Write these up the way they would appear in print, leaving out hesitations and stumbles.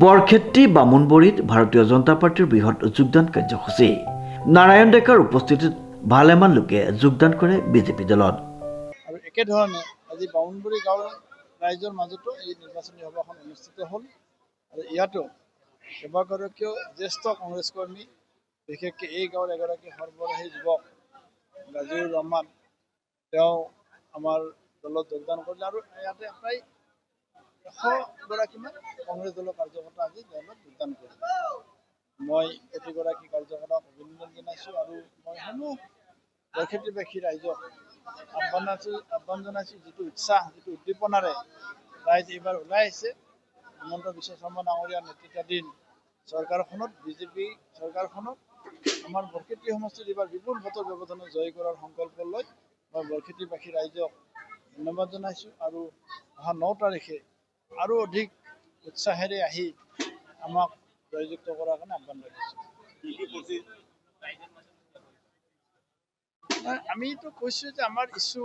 বৰক্ষেত্ৰী বামুণবৰীত ভাৰতীয় জনতা পাৰ্টিৰ বৃহৎ যোগদান কাৰ্যসূচী। নাৰায়ণ ডেকাৰ উপস্থিতিত ভালেমান লোকে যোগদান কৰে বিজেপি দলত। আৰু একেধৰণে আজি বামুণবৰী গাঁৱৰ ৰাইজৰ মাজতো এই নিৰ্বাচনী সভাখন অনুষ্ঠিত হ'ল আৰু ইয়াতো কেইবাগৰাকীও জ্যেষ্ঠ কংগ্ৰেছ কৰ্মী, বিশেষকৈ এই গাঁৱৰ এগৰাকী সৰ্বৰাহী যুৱক গাজীউৰ ৰহমান, তেওঁ আমাৰ দলত যোগদান কৰিলে আৰু ইয়াতে প্ৰায় 100গৰাকীমান কংগ্ৰেছ দলৰ কাৰ্যকৰ্তা আজি দলত যোগদান কৰিলে। মই প্ৰতিগৰাকী কাৰ্যকৰ্তাক অভিনন্দন জনাইছোঁ আৰু মই সমূহ বৰক্ষেত্ৰীবাসী ৰাইজক আহ্বান জনাইছোঁ, যিটো উৎসাহ, যিটো উদ্দীপনাৰে ৰাইজ এইবাৰ ওলাই আহিছে। হিমন্ত বিশ্ব শৰ্মা ডাঙৰীয়াৰ নেতৃত্বাধীন চৰকাৰখনত, বিজেপি চৰকাৰখনত আমাৰ বৰক্ষেত্ৰী সমষ্টিত এইবাৰ বিপুল ভোটৰ ব্যৱধানে জয় কৰাৰ সংকল্প লৈ মই বৰক্ষেত্ৰীবাসী ৰাইজক ধন্যবাদ জনাইছোঁ আৰু অহা 9 তাৰিখে আৰু অধিক উৎসাহেৰে আহি আমাক জয়যুক্ত কৰাৰ কাৰণে আহ্বান জনাইছোঁ। আমিতো কৈছোঁ যে আমাৰ ইছ্যু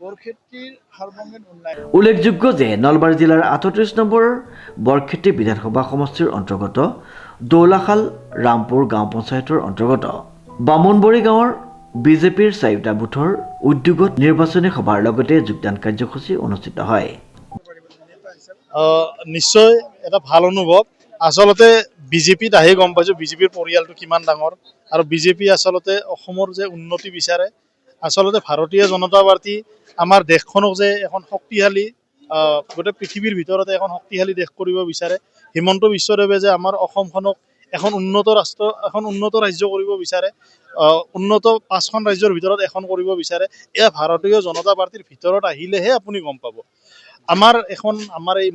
বৰক্ষেত্ৰীৰ সাৰ্বজনীন উন্নয়ন। উল্লেখযোগ্য যে নলবাৰী জিলাৰ 38 নম্বৰ বৰক্ষেত্ৰী বিধানসভা সমষ্টিৰ অন্তৰ্গত দৌলাখাল ৰামপুৰ গাঁও পঞ্চায়তৰ অন্তৰ্গত বামুণবৰী গাঁৱৰ বিজেপিৰ 4টা বুথৰ উদ্যোগত নিৰ্বাচনী সভাৰ লগতে যোগদান কাৰ্যসূচী অনুষ্ঠিত হয়। নিশ্চয় এটা ভাল অনুভৱ। আচলতে বিজেপিত আহি গম পাইছোঁ বিজেপিৰ পৰিয়ালটো কিমান ডাঙৰ আৰু বিজেপি আচলতে অসমৰ যে উন্নতি বিচাৰে। আচলতে ভাৰতীয় জনতা পাৰ্টি আমাৰ দেশখনক যে এখন শক্তিশালী, গোটেই পৃথিৱীৰ ভিতৰতে এখন শক্তিশালী দেশ কৰিব বিচাৰে। হিমন্ত বিশ্ব দেৱে যে আমাৰ অসমখনক এখন উন্নত ৰাজ্য কৰিব বিচাৰে, উন্নত 5খন ৰাজ্যৰ ভিতৰত এখন কৰিব বিচাৰে। এয়া ভাৰতীয় জনতা পাৰ্টিৰ ভিতৰত আহিলেহে আপুনি গম পাব। আমাৰ এই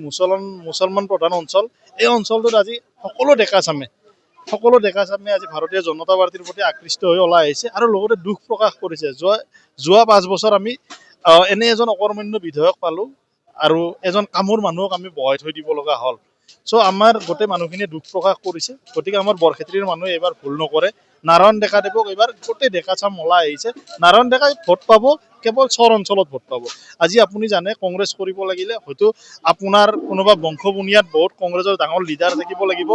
মুছলমান প্ৰধান অঞ্চল, এই অঞ্চলটোত আজি সকলো ডেকা চামে আজি ভাৰতীয় জনতা পাৰ্টিৰ প্ৰতি আকৃষ্ট হৈ ওলাই আহিছে আৰু লগতে দুখ প্ৰকাশ কৰিছে। যোৱা 5 বছৰ আমি এনে এজন অকৰ্মণ্য বিধায়ক পালোঁ আৰু এজন কামোৰ মানুহক আমি বহাই থৈ দিব লগা হ'ল। আমাৰ গোটেই মানুহখিনিয়ে দুখ প্ৰকাশ কৰিছে। গতিকে আমাৰ বৰক্ষেত্ৰীৰ মানুহে এইবাৰ ভুল নকৰে। নাৰায়ণ ডেকাদেৱক এইবাৰ গোটেই ডেকা চাম ওলাই আহিছে। নাৰায়ণ ডেকাই ভোট পাব, কেৱল চৰ অঞ্চলত ভোট পাব। আজি আপুনি জানে কংগ্ৰেছ কৰিব লাগিলে হয়তো আপোনাৰ কোনোবা বংশবুনিয়াদ বহুত কংগ্ৰেছৰ ডাঙৰ লিডাৰ থাকিব লাগিব,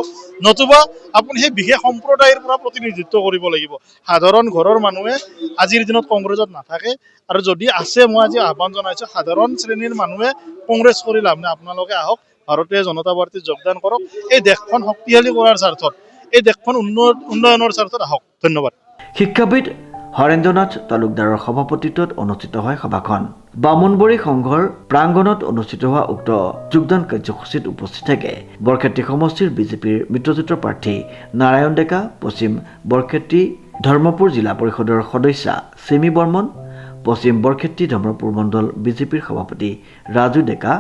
নতুবা আপুনি সেই বিশেষ সম্প্ৰদায়ৰ পৰা প্ৰতিনিধিত্ব কৰিব লাগিব। সাধাৰণ ঘৰৰ মানুহে আজিৰ দিনত কংগ্ৰেছত নাথাকে আৰু যদি আছে, মই আজি আহ্বান জনাইছোঁ সাধাৰণ শ্ৰেণীৰ মানুহে কংগ্ৰেছ কৰি লাভ নাই। আপোনালোকে আহক, ভাৰতীয় জনতা পাৰ্টীত যোগদান কৰক। এই দেশখন শক্তিশালী কৰাৰ স্বাৰ্থত, এই দেশখন উন্নয়নৰ স্বাৰ্থত আহক। ধন্যবাদ। শিক্ষাবিদ হৰেন্দ্ৰনাথ তালুকদাৰৰ সভাপতিত্বত অনুষ্ঠিত হয় সভাখন। বামুণবৰী সংঘৰ প্ৰাংগণত অনুষ্ঠিত হোৱা উক্ত যোগদান কাৰ্যসূচীত উপস্থিত থাকে বৰক্ষেত্ৰী সমষ্টিৰ বিজেপিৰ মিত্ৰজোঁটৰ প্ৰাৰ্থী নাৰায়ণ ডেকা, পশ্চিম বৰক্ষেত্ৰী ধৰ্মপুৰ জিলা পৰিষদৰ সদস্যা চিমি বৰ্মন, পশ্চিম বৰক্ষেত্ৰী ধৰ্মপুৰ মণ্ডল বিজেপিৰ সভাপতি ৰাজু ডেকা,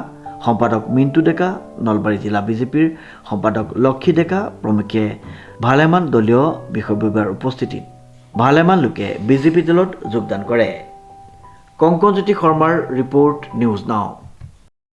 সম্পাদক মিণ্টু ডেকা, নলবাৰী জিলা বিজেপিৰ সম্পাদক লক্ষী ডেকা প্ৰমুখ্যে ভালেমান দলীয় বিষয়ববীয়াৰ উপস্থিতিত ভালেমান লোকে বিজেপি দলত যোগদান কৰে। কংকনজ্যোতি শৰ্মাৰ ৰিপৰ্ট, নিউজ নাও।